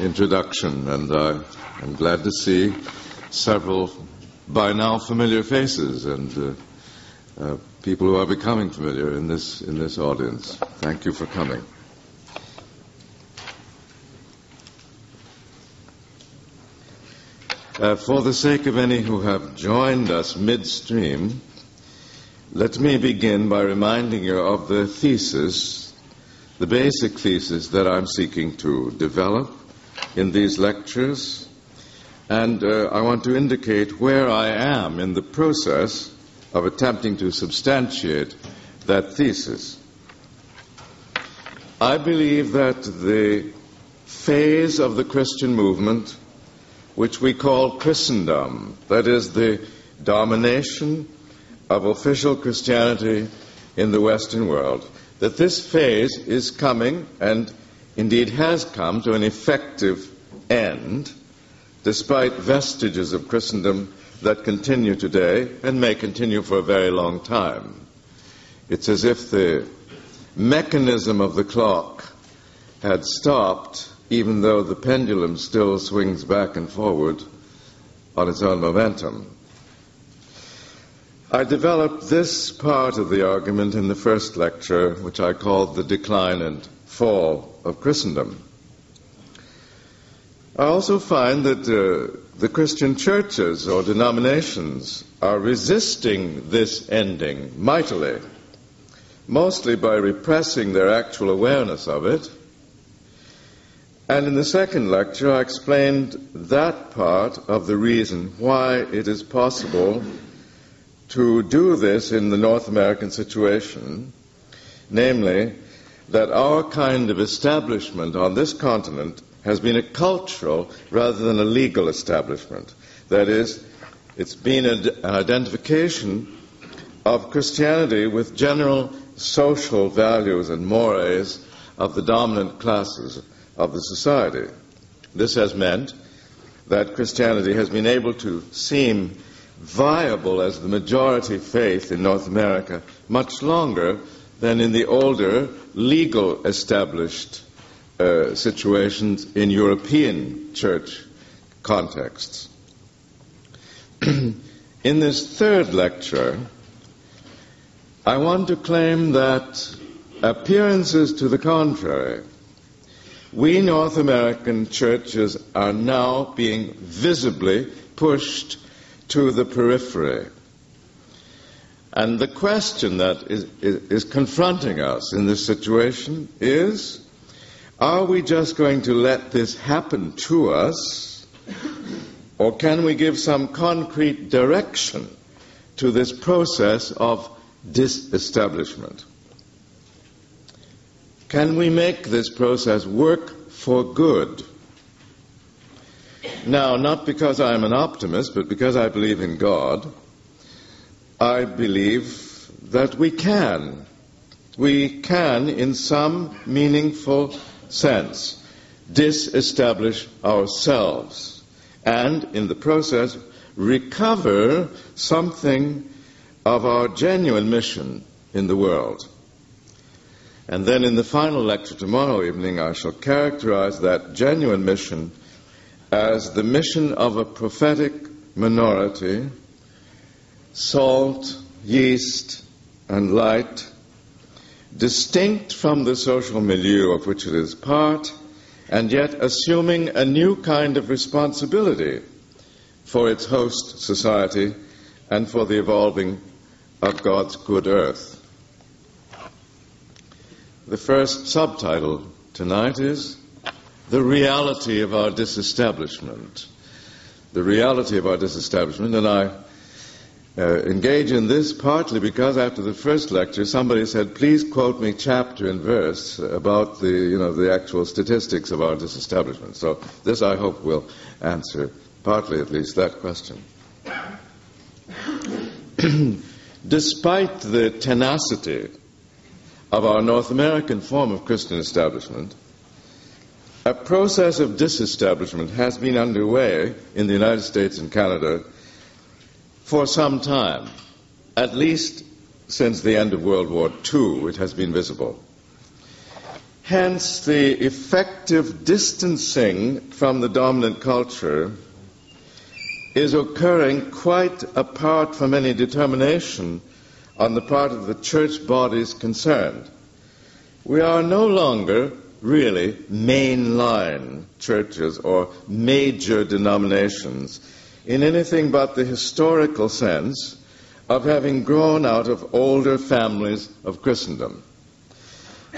introduction, and I'm glad to see several by now familiar faces and people who are becoming familiar in this audience. Thank you for coming. For the sake of any who have joined us midstream, let me begin by reminding you of the thesis, the basic thesis that I'm seeking to develop in these lectures, and I want to indicate where I am in the process of attempting to substantiate that thesis. I believe that the phase of the Christian movement which we call Christendom, that is, the domination of official Christianity in the Western world, that this phase is coming, and indeed has come, to an effective end, despite vestiges of Christendom that continue today and may continue for a very long time. It's as if the mechanism of the clock had stopped, even though the pendulum still swings back and forward on its own momentum. I developed this part of the argument in the first lecture, which I called The Decline and Fall of Christendom. I also find that the Christian churches or denominations are resisting this ending mightily, mostly by repressing their actual awareness of it. And in the second lecture, I explained that part of the reason why it is possible to do this in the North American situation, namely, that our kind of establishment on this continent has been a cultural rather than a legal establishment. That is, it's been an identification of Christianity with general social values and mores of the dominant classes of the society. This has meant that Christianity has been able to seem viable as the majority faith in North America much longer than in the older, legal established situations in European church contexts. In this third lecture, I want to claim that appearances to the contrary, we North American churches are now being visibly pushed to the periphery. And the question that is confronting us in this situation is, are we just going to let this happen to us, or can we give some concrete direction to this process of disestablishment? Can we make this process work for good? Now, not because I am an optimist, but because I believe in God, I believe that we can. We can, in some meaningful sense, disestablish ourselves and, in the process, recover something of our genuine mission in the world. And then in the final lecture tomorrow evening, I shall characterize that genuine mission as the mission of a prophetic minority, salt, yeast, and light, distinct from the social milieu of which it is part, and yet assuming a new kind of responsibility for its host society and for the evolving of God's good earth. The first subtitle tonight is The Reality of Our Disestablishment. The reality of our disestablishment, and I engage in this partly because after the first lecture somebody said, please quote me chapter and verse about the actual statistics of our disestablishment. So this, I hope, will answer partly at least that question. Despite the tenacity of our North American form of Christian establishment, a process of disestablishment has been underway in the United States and Canada for some time. At least since the end of World War II, it has been visible. Hence, the effective distancing from the dominant culture is occurring quite apart from any determination on the part of the church bodies concerned. We are no longer really mainline churches or major denominations in anything but the historical sense of having grown out of older families of Christendom.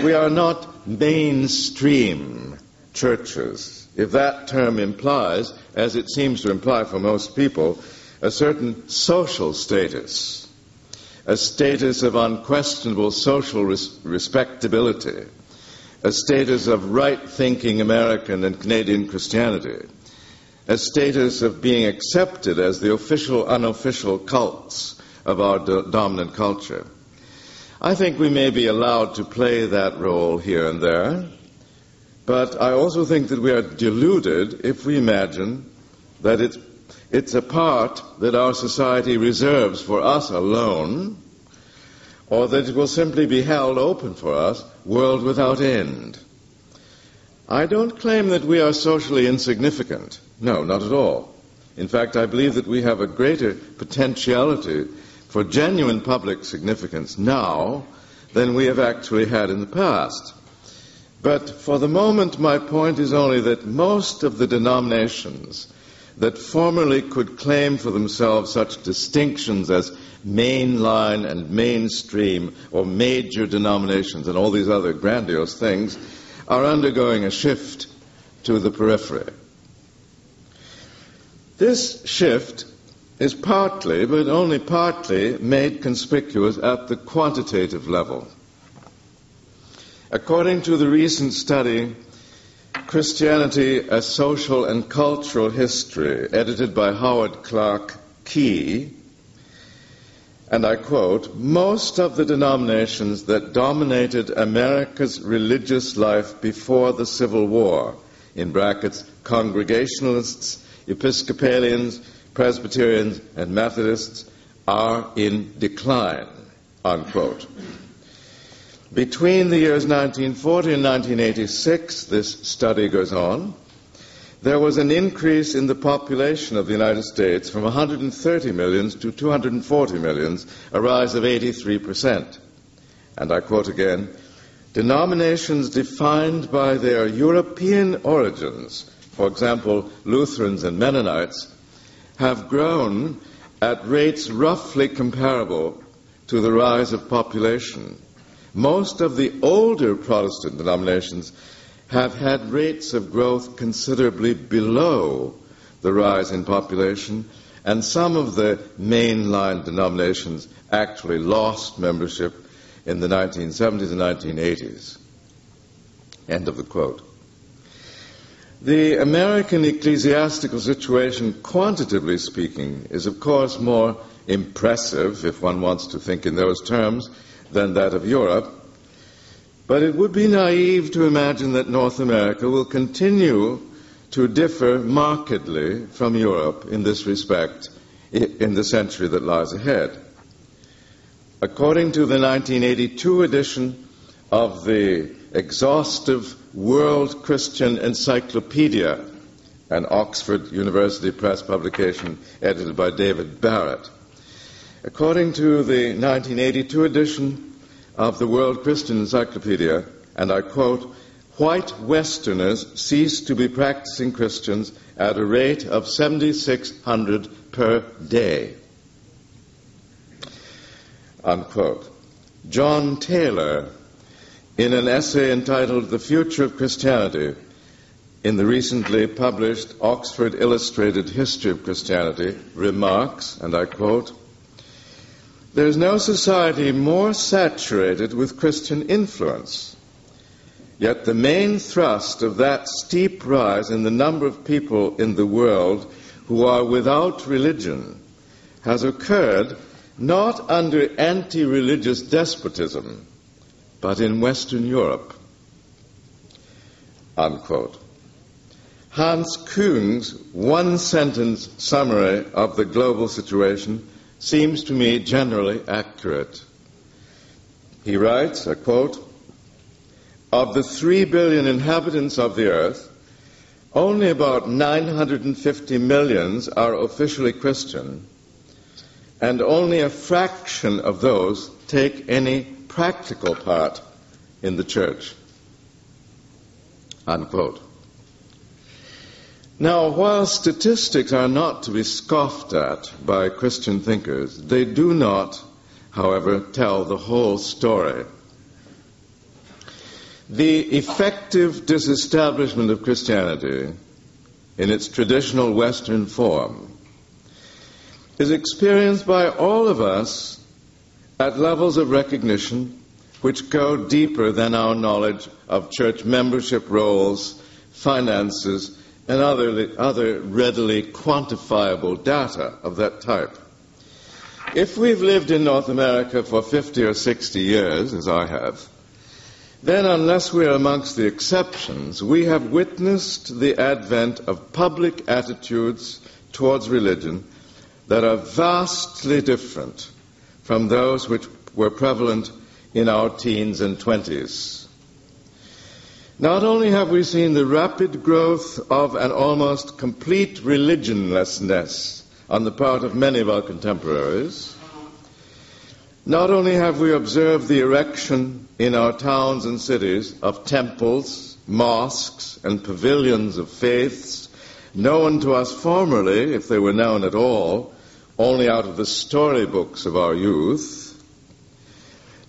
We are not mainstream churches, if that term implies, as it seems to imply for most people, a certain social status, a status of unquestionable social respectability, a status of right-thinking American and Canadian Christianity, a status of being accepted as the official, unofficial cults of our dominant culture. I think we may be allowed to play that role here and there, but I also think that we are deluded if we imagine that it's a part that our society reserves for us alone, or that it will simply be held open for us, world without end. I don't claim that we are socially insignificant. No, not at all. In fact, I believe that we have a greater potentiality for genuine public significance now than we have actually had in the past. But for the moment, my point is only that most of the denominations that formerly could claim for themselves such distinctions as mainline and mainstream or major denominations and all these other grandiose things are undergoing a shift to the periphery. This shift is partly, but only partly, made conspicuous at the quantitative level. According to the recent study, Christianity, a Social and Cultural History, edited by Howard Clark Key, and I quote, "Most of the denominations that dominated America's religious life before the Civil War, in brackets, Congregationalists, Episcopalians, Presbyterians, and Methodists, are in decline," unquote. Between the years 1940 and 1986, this study goes on, there was an increase in the population of the United States from 130 million to 240 million, a rise of 83%. And I quote again, "Denominations defined by their European origins, for example, Lutherans and Mennonites, have grown at rates roughly comparable to the rise of population. Most of the older Protestant denominations have had rates of growth considerably below the rise in population, and some of the mainline denominations actually lost membership in the 1970s and 1980s. End of the quote. The American ecclesiastical situation, quantitatively speaking, is of course more impressive, if one wants to think in those terms, than that of Europe. But it would be naive to imagine that North America will continue to differ markedly from Europe in this respect in the century that lies ahead. According to the 1982 edition of the exhaustive World Christian Encyclopedia, an Oxford University Press publication edited by David Barrett, according to the 1982 edition of the World Christian Encyclopedia, and I quote, "White Westerners cease to be practicing Christians at a rate of 7,600 per day." Unquote. John Taylor, in an essay entitled "The Future of Christianity," in the recently published Oxford Illustrated History of Christianity, remarks, and I quote, "There is no society more saturated with Christian influence. Yet the main thrust of that steep rise in the number of people in the world who are without religion has occurred not under anti-religious despotism, but in Western Europe." Unquote. Hans Kuhn's one-sentence summary of the global situation seems to me generally accurate. He writes, I quote, of the 3 billion inhabitants of the earth, only about 950 million are officially Christian, and only a fraction of those take any practical part in the church. Unquote. Now, while statistics are not to be scoffed at by Christian thinkers, they do not, however, tell the whole story. The effective disestablishment of Christianity in its traditional Western form is experienced by all of us at levels of recognition which go deeper than our knowledge of church membership rolls, finances, and other readily quantifiable data of that type. If we've lived in North America for 50 or 60 years, as I have, then unless we're amongst the exceptions, we have witnessed the advent of public attitudes towards religion that are vastly different from those which were prevalent in our teens and 20s. Not only have we seen the rapid growth of an almost complete religionlessness on the part of many of our contemporaries, not only have we observed the erection in our towns and cities of temples, mosques, and pavilions of faiths known to us formerly, if they were known at all, only out of the storybooks of our youth.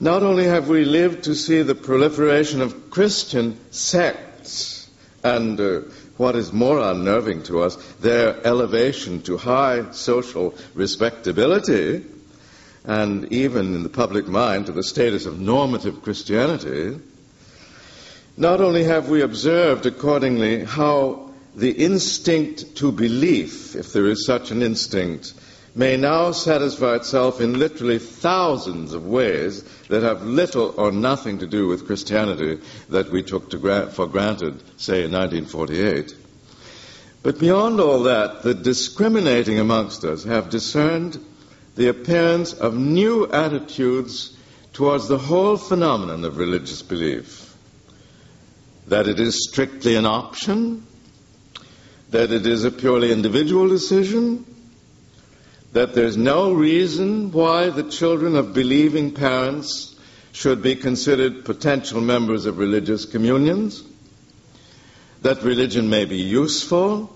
Not only have we lived to see the proliferation of Christian sects and, what is more unnerving to us, their elevation to high social respectability, and even in the public mind to the status of normative Christianity, not only have we observed accordingly how the instinct to belief, if there is such an instinct, may now satisfy itself in literally thousands of ways that have little or nothing to do with Christianity that we took for granted, say, in 1948. But beyond all that, the discriminating amongst us have discerned the appearance of new attitudes towards the whole phenomenon of religious belief. That it is strictly an option, that it is a purely individual decision, that there's no reason why the children of believing parents should be considered potential members of religious communions, that religion may be useful,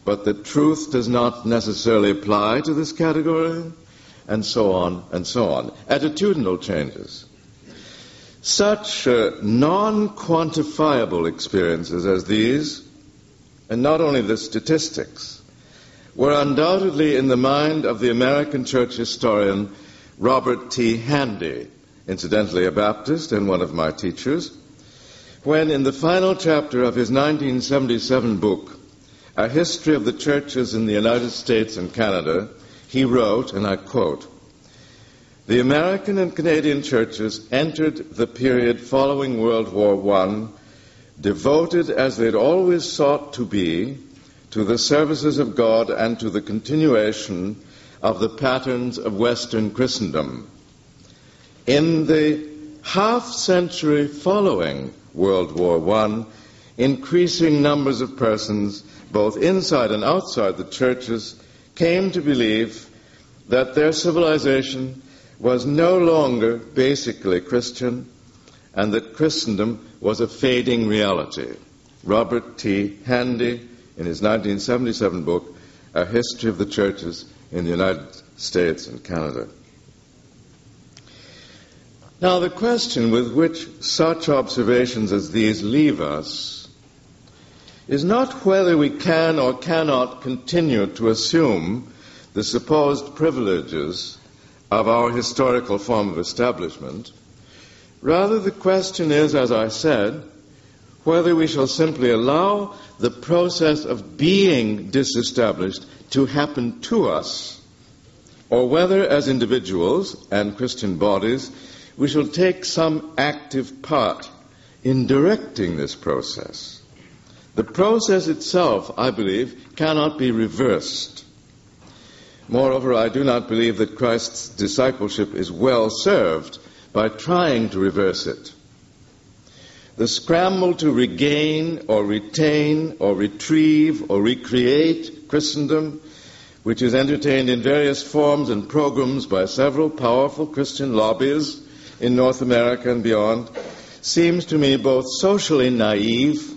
but that truth does not necessarily apply to this category, and so on and so on. Attitudinal changes. Such non-quantifiable experiences as these, and not only the statistics, were undoubtedly in the mind of the American church historian Robert T. Handy, incidentally a Baptist and one of my teachers, when in the final chapter of his 1977 book, A History of the Churches in the United States and Canada, he wrote, and I quote, "The American and Canadian churches entered the period following World War I, devoted as they'd always sought to be to the services of God and to the continuation of the patterns of Western Christendom. In the half-century following World War I, increasing numbers of persons, both inside and outside the churches, came to believe that their civilization was no longer basically Christian and that Christendom was a fading reality." Robert T. Handy, in his 1977 book, A History of the Churches in the United States and Canada. Now, the question with which such observations as these leave us is not whether we can or cannot continue to assume the supposed privileges of our historical form of establishment. Rather, the question is, as I said, whether we shall simply allow the process of being disestablished to happen to us, or whether, as individuals and Christian bodies, we shall take some active part in directing this process. The process itself, I believe, cannot be reversed. Moreover, I do not believe that Christ's discipleship is well served by trying to reverse it. the scramble to regain or retain or retrieve or recreate Christendom, which is entertained in various forms and programs by several powerful Christian lobbies in North America and beyond, seems to me both socially naive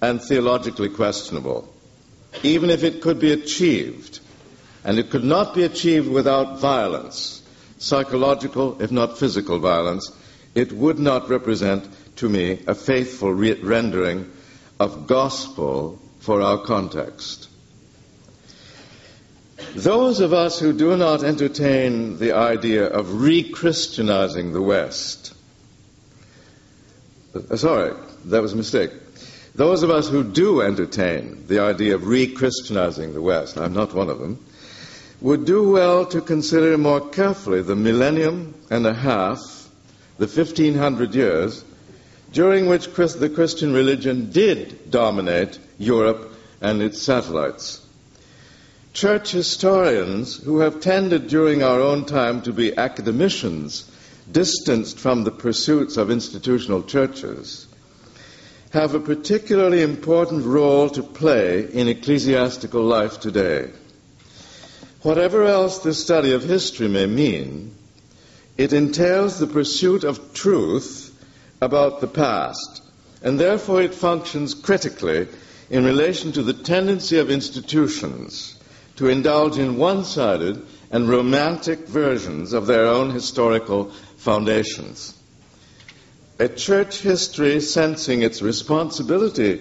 and theologically questionable, even if it could be achieved. And it could not be achieved without violence, psychological, if not physical violence. It would not represent, to me, a faithful rendering of gospel for our context. Those of us who do not entertain the idea of re-Christianizing the West, sorry, that was a mistake. Those of us who do entertain the idea of re-Christianizing the West, I'm not one of them, would do well to consider more carefully the millennium and a half, the 1500 years, during which the Christian religion did dominate Europe and its satellites. Church historians who have tended during our own time to be academicians, distanced from the pursuits of institutional churches, have a particularly important role to play in ecclesiastical life today. Whatever else the study of history may mean, it entails the pursuit of truth about the past, and therefore it functions critically in relation to the tendency of institutions to indulge in one-sided and romantic versions of their own historical foundations. A church history sensing its responsibility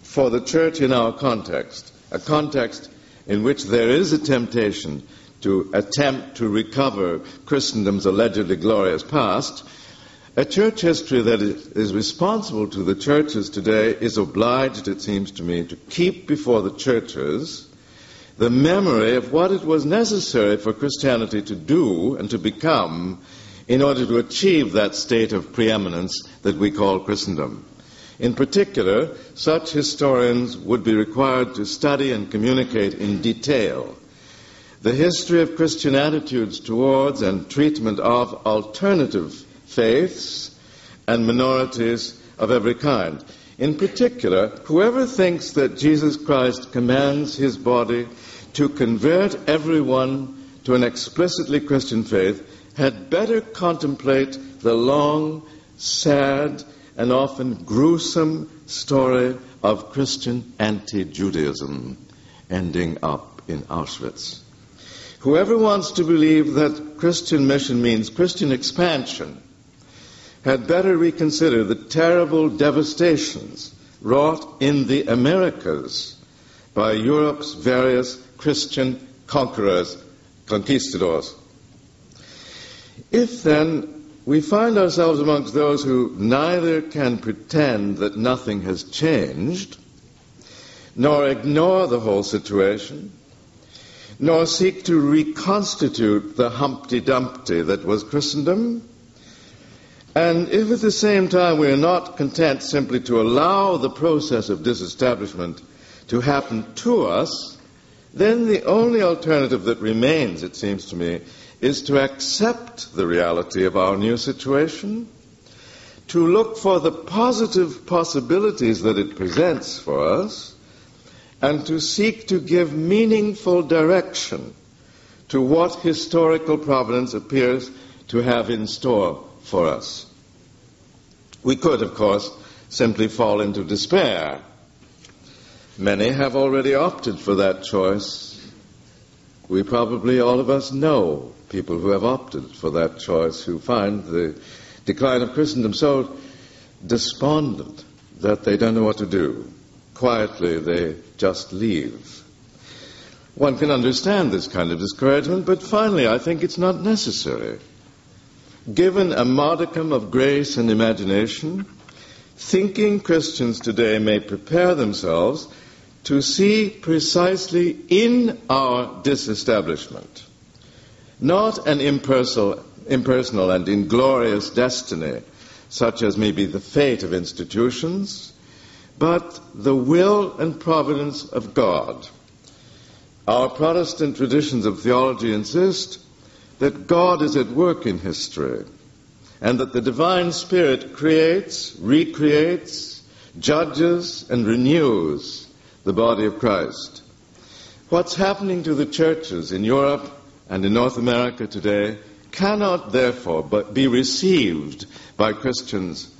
for the church in our context, a context in which there is a temptation to attempt to recover Christendom's allegedly glorious past, a church history that is responsible to the churches today is obliged, it seems to me, to keep before the churches the memory of what it was necessary for Christianity to do and to become in order to achieve that state of preeminence that we call Christendom. In particular, such historians would be required to study and communicate in detail the history of Christian attitudes towards and treatment of alternative faiths and minorities of every kind. In particular, whoever thinks that Jesus Christ commands his body to convert everyone to an explicitly Christian faith had better contemplate the long, sad, and often gruesome story of Christian anti-Judaism ending up in Auschwitz. Whoever wants to believe that Christian mission means Christian expansion had better reconsider the terrible devastations wrought in the Americas by Europe's various Christian conquerors, conquistadors. If then we find ourselves amongst those who neither can pretend that nothing has changed, nor ignore the whole situation, nor seek to reconstitute the Humpty Dumpty that was Christendom, and if at the same time we are not content simply to allow the process of disestablishment to happen to us, then the only alternative that remains, it seems to me, is to accept the reality of our new situation, to look for the positive possibilities that it presents for us, and to seek to give meaningful direction to what historical providence appears to have in store for us. We could, of course, simply fall into despair. Many have already opted for that choice. We probably, all of us, know people who have opted for that choice, who find the decline of Christendom so despondent that they don't know what to do. Quietly, they just leave. One can understand this kind of discouragement, but finally, I think it's not necessary. Given a modicum of grace and imagination, thinking Christians today may prepare themselves to see precisely in our disestablishment not an impersonal and inglorious destiny, such as may be the fate of institutions, but the will and providence of God. Our Protestant traditions of theology insist that God is at work in history, and that the divine Spirit creates, recreates, judges, and renews the body of Christ. What's happening to the churches in Europe and in North America today cannot, therefore, but be received by Christians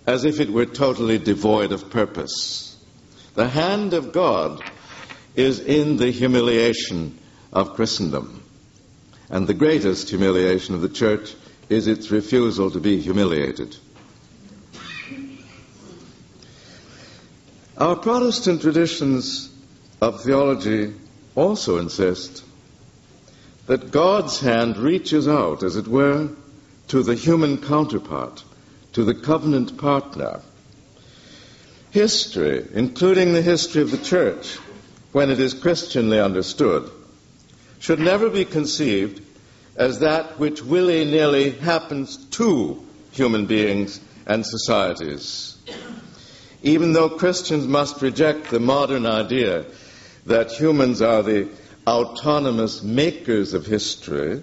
as if it were totally devoid of purpose. The hand of God is in the humiliation of Christendom, and the greatest humiliation of the church is its refusal to be humiliated. Our Protestant traditions of theology also insist that God's hand reaches out, as it were, to the human counterpart, to the covenant partner. History, including the history of the church, when it is Christianly understood, should never be conceived as that which willy-nilly happens to human beings and societies. Even though Christians must reject the modern idea that humans are the autonomous makers of history,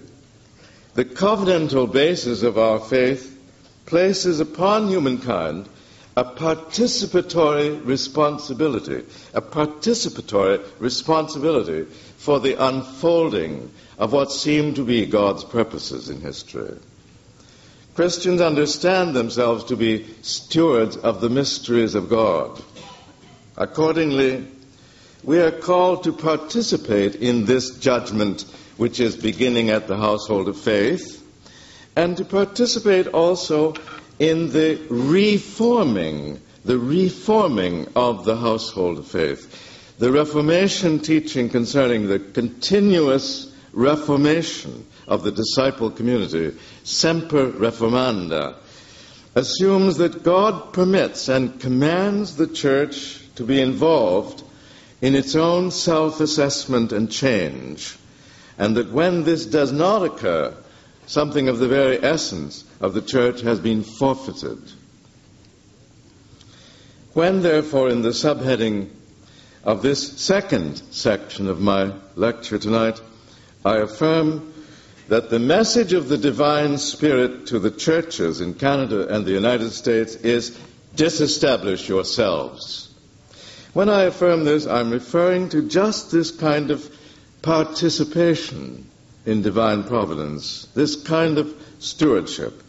the covenantal basis of our faith places upon humankind a participatory responsibility for the unfolding of what seem to be God's purposes in history. Christians understand themselves to be stewards of the mysteries of God. Accordingly, we are called to participate in this judgment which is beginning at the household of faith, and to participate also in the reforming of the household of faith. The Reformation teaching concerning the continuous reformation of the disciple community, semper reformanda, assumes that God permits and commands the church to be involved in its own self-assessment and change, and that when this does not occur, something of the very essence of the church has been forfeited. When, therefore, in the subheading of this second section of my lecture tonight, I affirm that the message of the divine Spirit to the churches in Canada and the United States is disestablish yourselves. When I affirm this, I'm referring to just this kind of participation in divine providence, this kind of stewardship.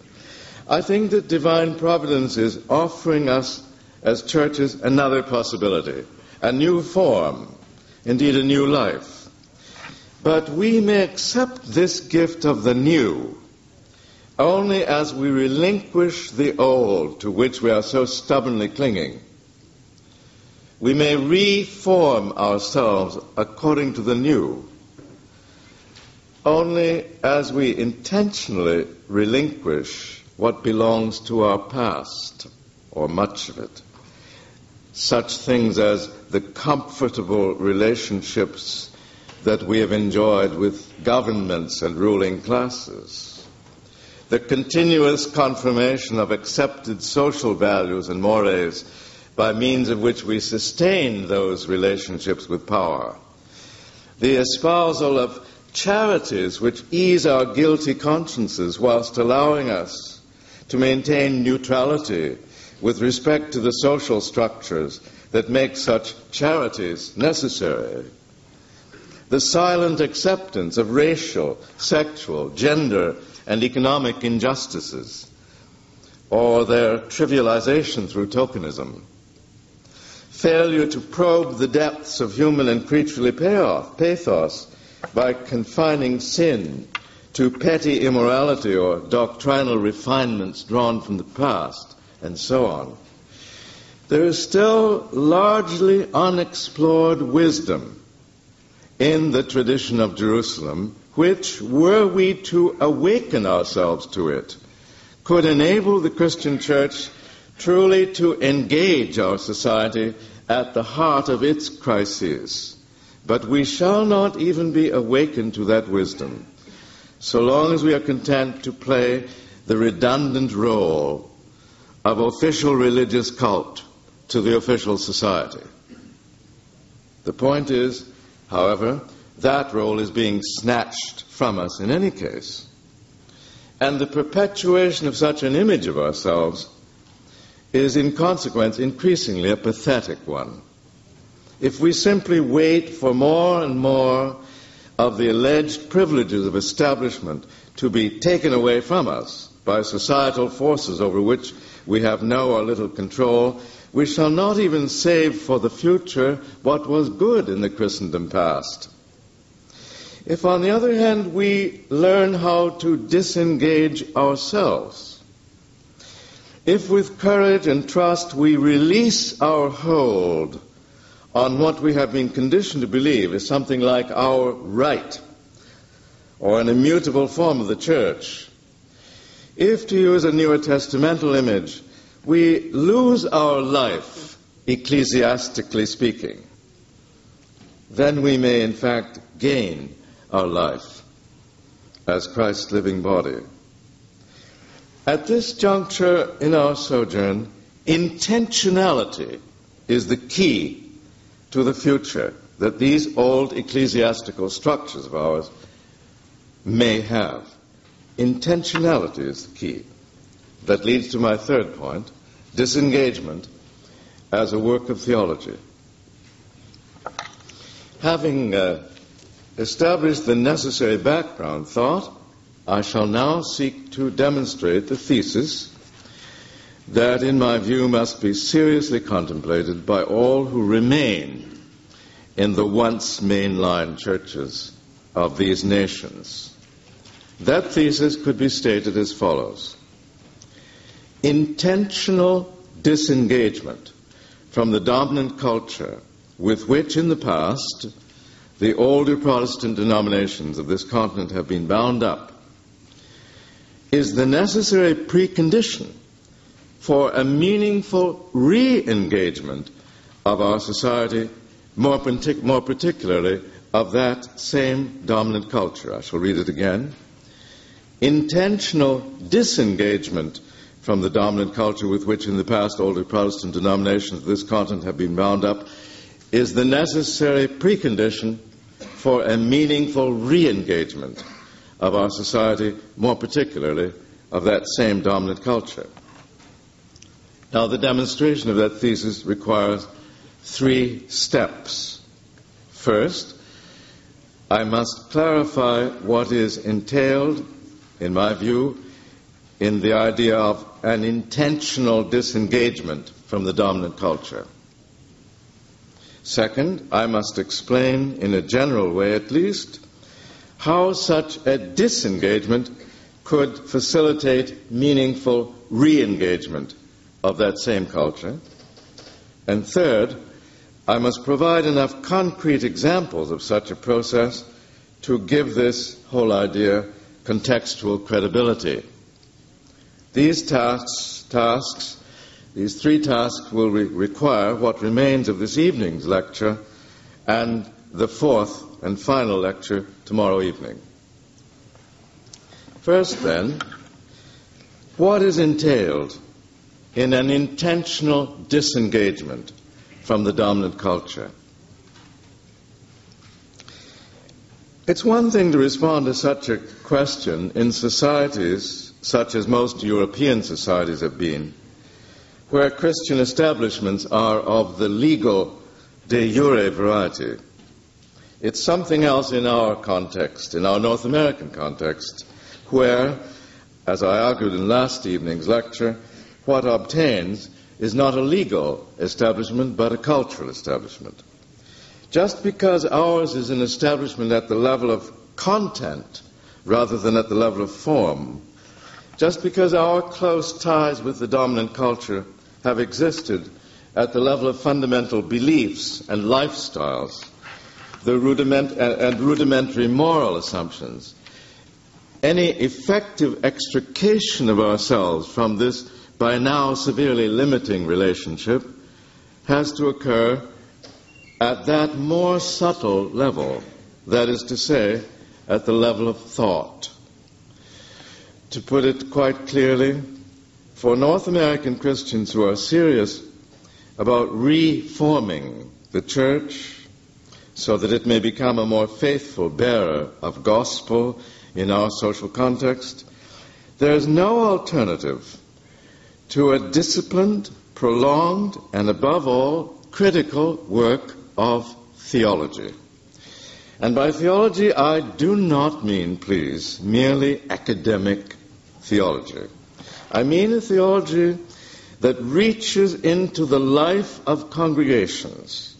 I think that divine providence is offering us as churches another possibility, a new form, indeed a new life. But we may accept this gift of the new only as we relinquish the old to which we are so stubbornly clinging. We may reform ourselves according to the new only as we intentionally relinquish what belongs to our past, or much of it. Such things as the comfortable relationships that we have enjoyed with governments and ruling classes, the continuous confirmation of accepted social values and mores by means of which we sustain those relationships with power, the espousal of charities which ease our guilty consciences whilst allowing us to maintain neutrality with respect to the social structures that make such charities necessary, the silent acceptance of racial, sexual, gender, and economic injustices, or their trivialization through tokenism, failure to probe the depths of human and creaturely pathos by confining sin to petty immorality or doctrinal refinements drawn from the past, and so on. There is still largely unexplored wisdom in the tradition of Jerusalem, which, were we to awaken ourselves to it, could enable the Christian church truly to engage our society at the heart of its crises. But we shall not even be awakened to that wisdom so long as we are content to play the redundant role of official religious cult to the official society. The point is, however, that role is being snatched from us in any case. And the perpetuation of such an image of ourselves is in consequence increasingly a pathetic one. If we simply wait for more and more of the alleged privileges of establishment to be taken away from us by societal forces over which we have no or little control, we shall not even save for the future what was good in the Christendom past. If, on the other hand, we learn how to disengage ourselves, if with courage and trust we release our hold on what we have been conditioned to believe is something like our right, or an immutable form of the church, if, to use a Newer Testamental image, we lose our life, ecclesiastically speaking, then we may in fact gain our life as Christ's living body. At this juncture in our sojourn, intentionality is the key to the future that these old ecclesiastical structures of ours may have. Intentionality is the key. That leads to my third point, disengagement as a work of theology. Having established the necessary background thought, I shall now seek to demonstrate the thesis that, in my view, must be seriously contemplated by all who remain in the once mainline churches of these nations. That thesis could be stated as follows. Intentional disengagement from the dominant culture with which in the past the older Protestant denominations of this continent have been bound up is the necessary precondition for a meaningful re-engagement of our society, more particularly of that same dominant culture. I shall read it again. Intentional disengagement from the dominant culture with which in the past older Protestant denominations of this continent have been bound up is the necessary precondition for a meaningful re-engagement of our society, more particularly of that same dominant culture. Now, the demonstration of that thesis requires 3 steps. First, I must clarify what is entailed, in my view, in the idea of an intentional disengagement from the dominant culture. Second, I must explain, in a general way at least, how such a disengagement could facilitate meaningful re-engagement of that same culture. And third, I must provide enough concrete examples of such a process to give this whole idea contextual credibility. These these 3 tasks will require what remains of this evening's lecture and the 4th and final lecture tomorrow evening. First, then, what is entailed in an intentional disengagement from the dominant culture? It's one thing to respond to such a question in societies such as most European societies have been, where Christian establishments are of the legal de jure variety. It's something else in our context, in our North American context, where, as I argued in last evening's lecture, what obtains is not a legal establishment but a cultural establishment. Just because ours is an establishment at the level of content rather than at the level of form, just because our close ties with the dominant culture have existed at the level of fundamental beliefs and lifestyles, the rudimentary moral assumptions, any effective extrication of ourselves from this by now severely limiting relationship has to occur at that more subtle level, that is to say, at the level of thought. To put it quite clearly, for North American Christians who are serious about reforming the church so that it may become a more faithful bearer of gospel in our social context, There is no alternative to a disciplined, prolonged, and above all, critical work of theology. And by theology, I do not mean, please, merely academic theology. I mean a theology that reaches into the life of congregations.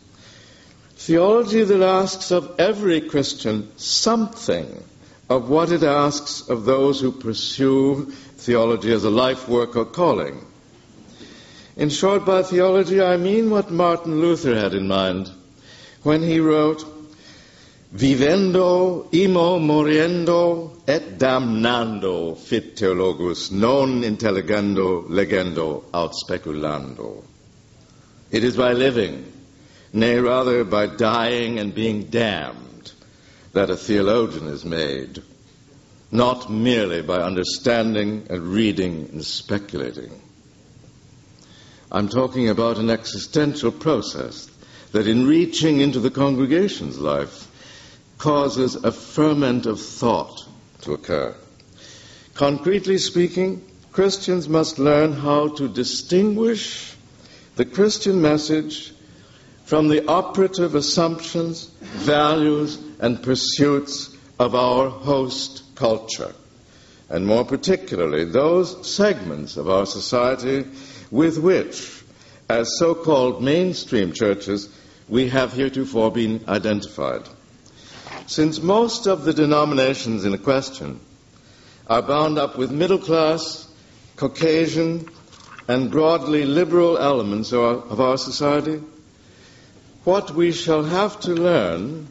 Theology that asks of every Christian something of what it asks of those who pursue theology as a life work or calling. In short, by theology, I mean what Martin Luther had in mind when he wrote, Vivendo, imo moriendo, et damnando fit theologus, non intelligendo, legendo, aut speculando. It is by living, nay, rather by dying and being damned, that a theologian is made, not merely by understanding and reading and speculating. I'm talking about an existential process that in reaching into the congregation's life causes a ferment of thought to occur. Concretely speaking, Christians must learn how to distinguish the Christian message from the operative assumptions, values, and pursuits of our host culture, and more particularly those segments of our society with which, as so-called mainstream churches, we have heretofore been identified. Since most of the denominations in question are bound up with middle-class, Caucasian, and broadly liberal elements of our society, what we shall have to learn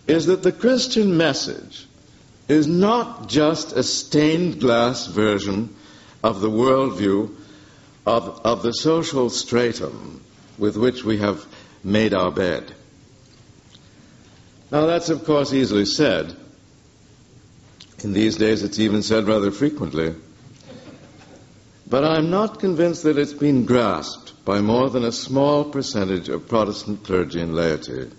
is that the Christian message is not just a stained glass version of the worldview of the social stratum with which we have made our bed. Now, that's, of course, easily said. In these days, it's even said rather frequently. But I'm not convinced that it's been grasped by more than a small percentage of Protestant clergy and laity.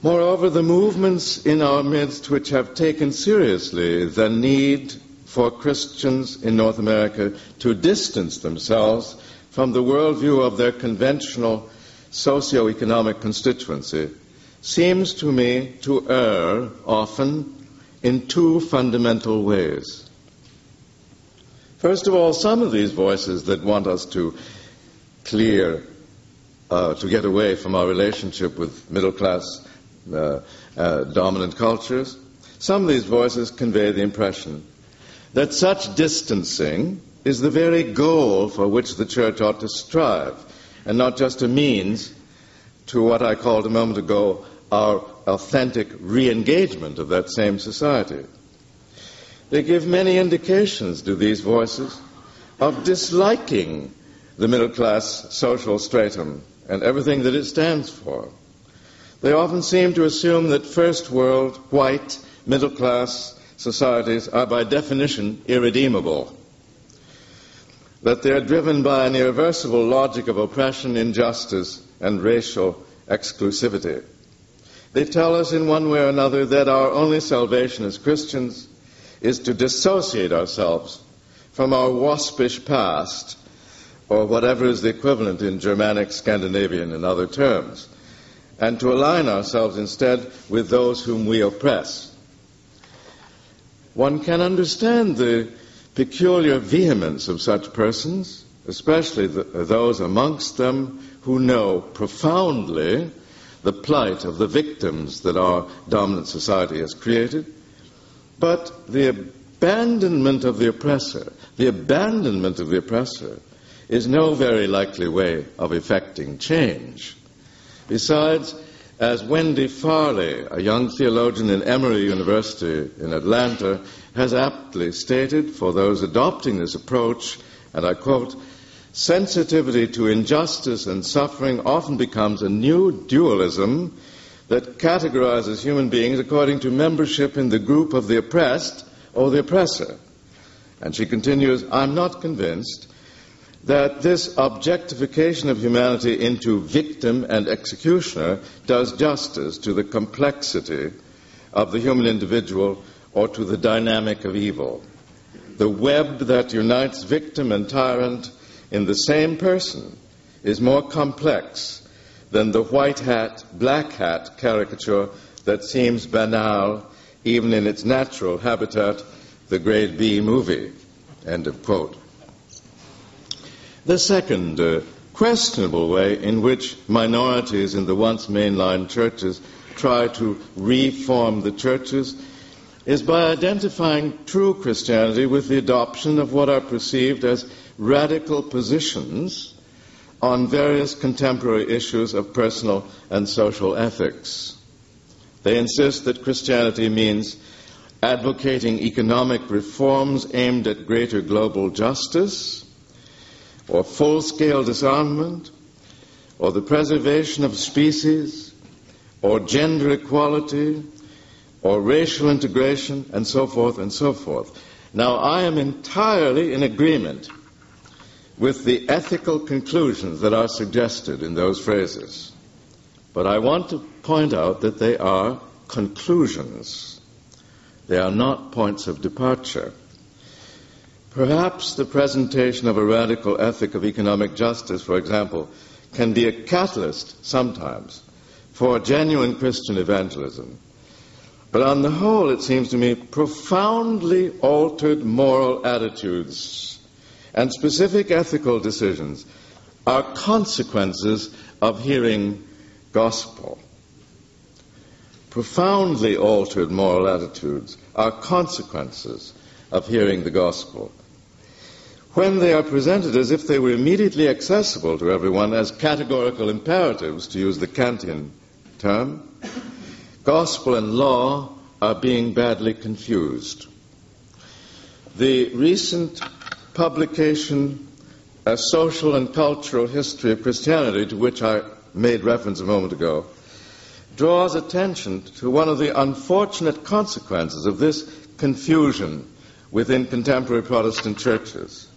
Moreover, the movements in our midst which have taken seriously the need for Christians in North America to distance themselves from the worldview of their conventional socio-economic constituency seems to me to err often in two fundamental ways. First of all, some of these voices that want us to clear, to get away from our relationship with middle-class dominant cultures, some of these voices convey the impression that such distancing is the very goal for which the church ought to strive, and not just a means to what I called a moment ago our authentic re-engagement of that same society. They give many indications to these voices of disliking the middle-class social stratum and everything that it stands for. They often seem to assume that first world, white, middle-class societies are by definition irredeemable, that they are driven by an irreversible logic of oppression, injustice, and racial exclusivity. They tell us in one way or another that our only salvation as Christians is to dissociate ourselves from our waspish past, or whatever is the equivalent in Germanic, Scandinavian, and other terms, and to align ourselves instead with those whom we oppress. One can understand the peculiar vehemence of such persons, especially those amongst them who know profoundly the plight of the victims that our dominant society has created. But the abandonment of the oppressor is no very likely way of effecting change. Besides, as Wendy Farley, a young theologian in Emory University in Atlanta, has aptly stated, for those adopting this approach, and I quote, sensitivity to injustice and suffering often becomes a new dualism that categorizes human beings according to membership in the group of the oppressed or the oppressor. And she continues, I'm not convinced that this objectification of humanity into victim and executioner does justice to the complexity of the human individual or to the dynamic of evil. The web that unites victim and tyrant in the same person is more complex than the white hat, black hat caricature that seems banal even in its natural habitat, the grade B movie. End of quote. The second questionable way in which minorities in the once mainline churches try to reform the churches is by identifying true Christianity with the adoption of what are perceived as radical positions on various contemporary issues of personal and social ethics. They insist that Christianity means advocating economic reforms aimed at greater global justice, or full-scale disarmament, or the preservation of species, or gender equality, or racial integration, and so forth and so forth. Now, I am entirely in agreement with the ethical conclusions that are suggested in those phrases. But I want to point out that they are conclusions. They are not points of departure. Perhaps the presentation of a radical ethic of economic justice, for example, can be a catalyst sometimes for genuine Christian evangelism. But on the whole, it seems to me, profoundly altered moral attitudes and specific ethical decisions are consequences of hearing gospel. Profoundly altered moral attitudes are consequences of hearing the gospel. When they are presented as if they were immediately accessible to everyone as categorical imperatives, to use the Kantian term, gospel and law are being badly confused. The recent publication, A Social and Cultural History of Christianity, to which I made reference a moment ago, draws attention to one of the unfortunate consequences of this confusion within contemporary Protestant churches.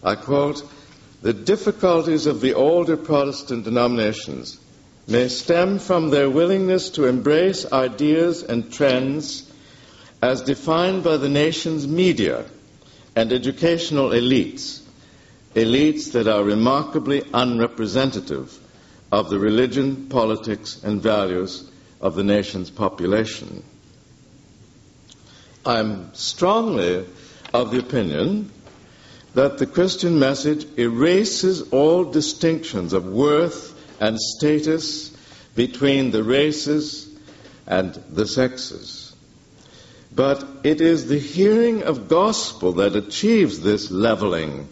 I quote, "The difficulties of the older Protestant denominations may stem from their willingness to embrace ideas and trends as defined by the nation's media and educational elites that are remarkably unrepresentative of the religion, politics, and values of the nation's population." I'm strongly of the opinion that the Christian message erases all distinctions of worth and status between the races and the sexes. But it is the hearing of gospel that achieves this leveling.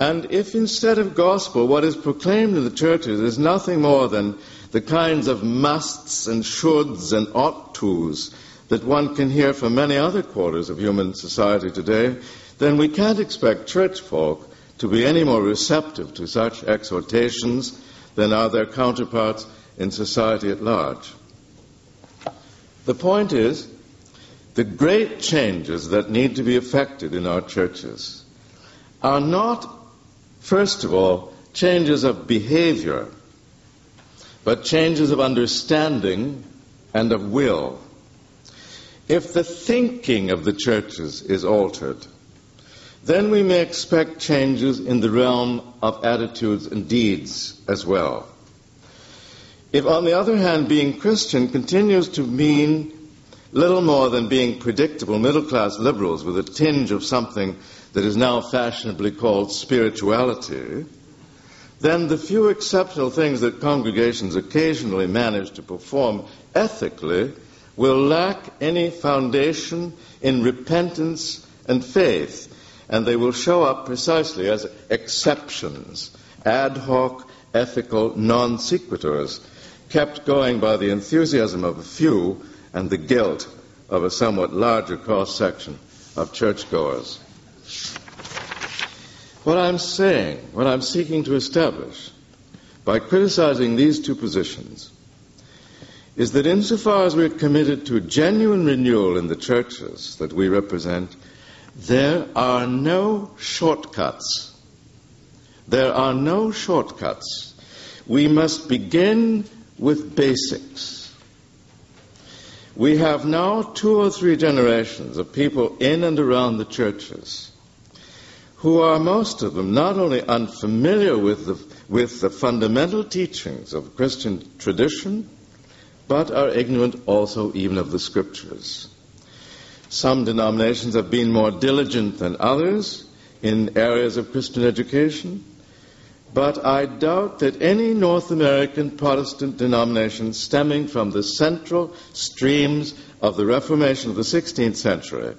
And if instead of gospel what is proclaimed in the churches is nothing more than the kinds of musts and shoulds and ought tos that one can hear from many other quarters of human society today, then we can't expect church folk to be any more receptive to such exhortations than are their counterparts in society at large. The point is, the great changes that need to be effected in our churches are not, first of all, changes of behavior, but changes of understanding and of will. If the thinking of the churches is altered, then we may expect changes in the realm of attitudes and deeds as well. If, on the other hand, being Christian continues to mean little more than being predictable middle-class liberals with a tinge of something that is now fashionably called spirituality, then the few exceptional things that congregations occasionally manage to perform ethically will lack any foundation in repentance and faith, and they will show up precisely as exceptions, ad hoc, ethical non sequiturs, kept going by the enthusiasm of a few and the guilt of a somewhat larger cross-section of churchgoers. What I'm saying, what I'm seeking to establish by criticizing these two positions is that insofar as we're committed to genuine renewal in the churches that we represent, there are no shortcuts. There are no shortcuts. We must begin with basics. We have now 2 or 3 generations of people in and around the churches who are, most of them, not only unfamiliar with the fundamental teachings of Christian tradition, but are ignorant also even of the Scriptures. Some denominations have been more diligent than others in areas of Christian education, but I doubt that any North American Protestant denomination stemming from the central streams of the Reformation of the 16th century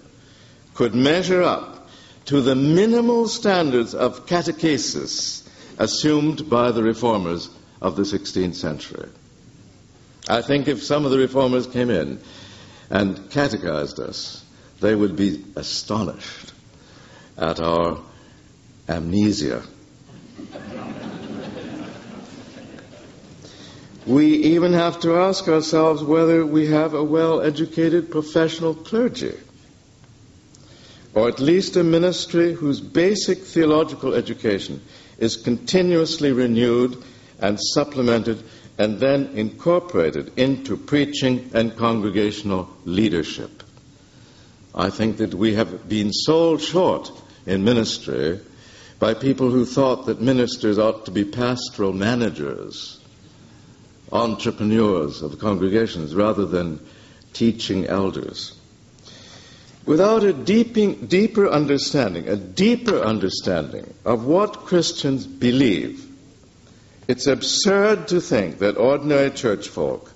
could measure up to the minimal standards of catechesis assumed by the reformers of the 16th century. I think if some of the reformers came in and catechized us, they would be astonished at our amnesia. We even have to ask ourselves whether we have a well-educated professional clergy, or at least a ministry whose basic theological education is continuously renewed and supplemented and then incorporated into preaching and congregational leadership. I think that we have been sold short in ministry by people who thought that ministers ought to be pastoral managers, entrepreneurs of congregations, rather than teaching elders. Without a deeper understanding of what Christians believe, it's absurd to think that ordinary church folk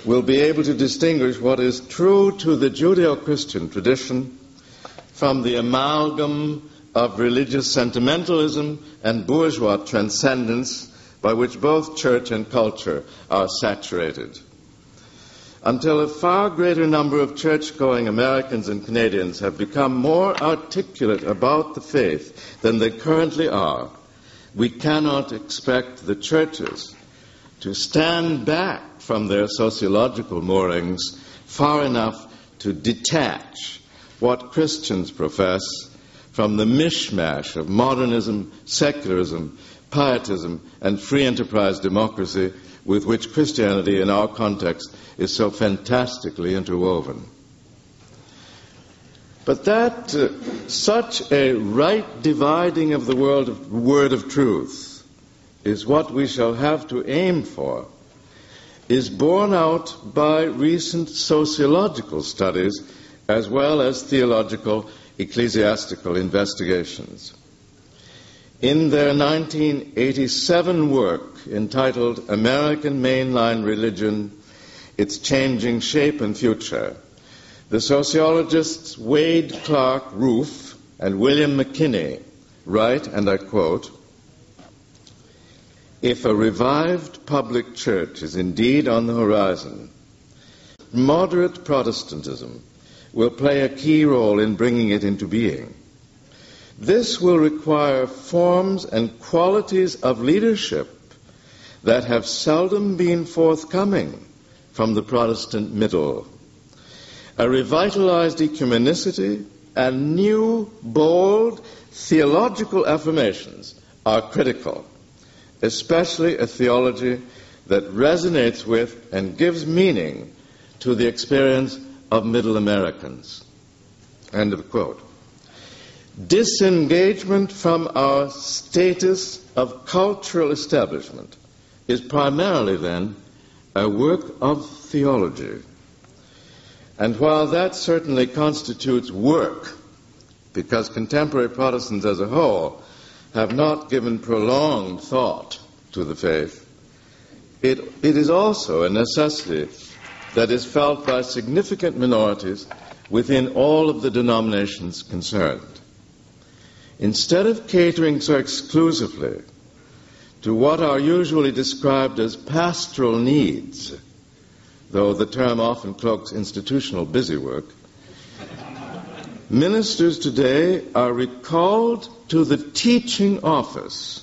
will be able to distinguish what is true to the Judeo-Christian tradition from the amalgam of religious sentimentalism and bourgeois transcendence by which both church and culture are saturated. Until a far greater number of church-going Americans and Canadians have become more articulate about the faith than they currently are, we cannot expect the churches to stand back from their sociological moorings far enough to detach what Christians profess from the mishmash of modernism, secularism, pietism, and free enterprise democracy with which Christianity in our context is so fantastically interwoven. But that such a right dividing of the word of truth is what we shall have to aim for is borne out by recent sociological studies as well as theological ecclesiastical investigations. In their 1987 work entitled American Mainline Religion, Its Changing Shape and Future, the sociologists Wade Clark Roof and William McKinney write, and I quote, "If a revived public church is indeed on the horizon, moderate Protestantism will play a key role in bringing it into being. This will require forms and qualities of leadership that have seldom been forthcoming from the Protestant middle. A revitalized ecumenicity and new, bold theological affirmations are critical, especially a theology that resonates with and gives meaning to the experience of Middle Americans." End of quote. Disengagement from our status of cultural establishment is primarily, then, a work of theology. And while that certainly constitutes work, because contemporary Protestants as a whole have not given prolonged thought to the faith, it is also a necessity that is felt by significant minorities within all of the denominations concerned. Instead of catering so exclusively to what are usually described as pastoral needs, though the term often cloaks institutional busywork, ministers today are recalled to the teaching office.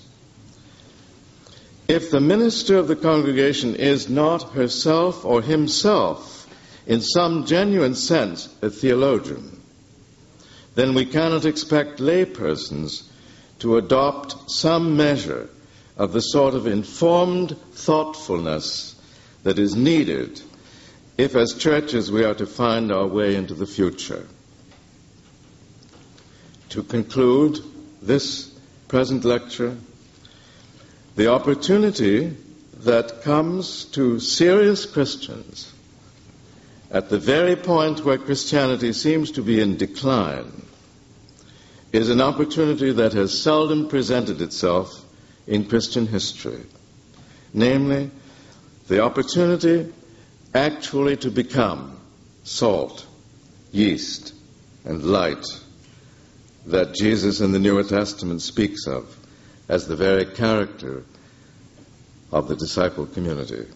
If the minister of the congregation is not herself or himself, in some genuine sense, a theologian, then we cannot expect laypersons to adopt some measure of the sort of informed thoughtfulness that is needed if as churches we are to find our way into the future. To conclude this present lecture, the opportunity that comes to serious Christians at the very point where Christianity seems to be in decline is an opportunity that has seldom presented itself in Christian history, namely the opportunity actually to become salt, yeast, and light that Jesus in the New Testament speaks of as the very character of the disciple community.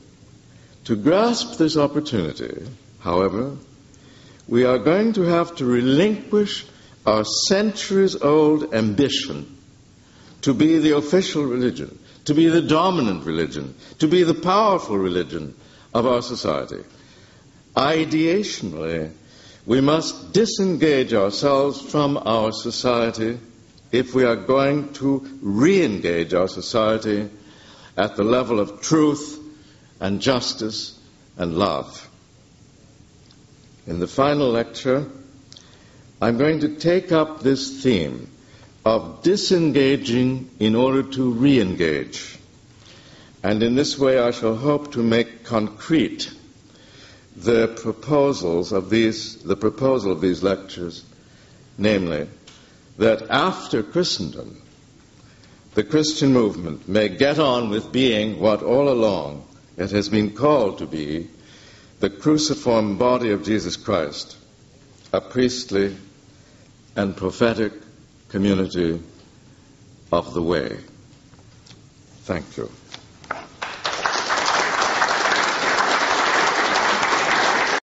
To grasp this opportunity, however, we are going to have to relinquish our centuries-old ambition to be the official religion, to be the dominant religion, to be the powerful religion of our society. Ideationally, we must disengage ourselves from our society if we are going to re-engage our society at the level of truth and justice and love. In the final lecture, I'm going to take up this theme of disengaging in order to re-engage. And in this way I shall hope to make concrete the proposal of these lectures, namely, that after Christendom, the Christian movement may get on with being what all along it has been called to be, the cruciform body of Jesus Christ, a priestly and prophetic community of the way. Thank you.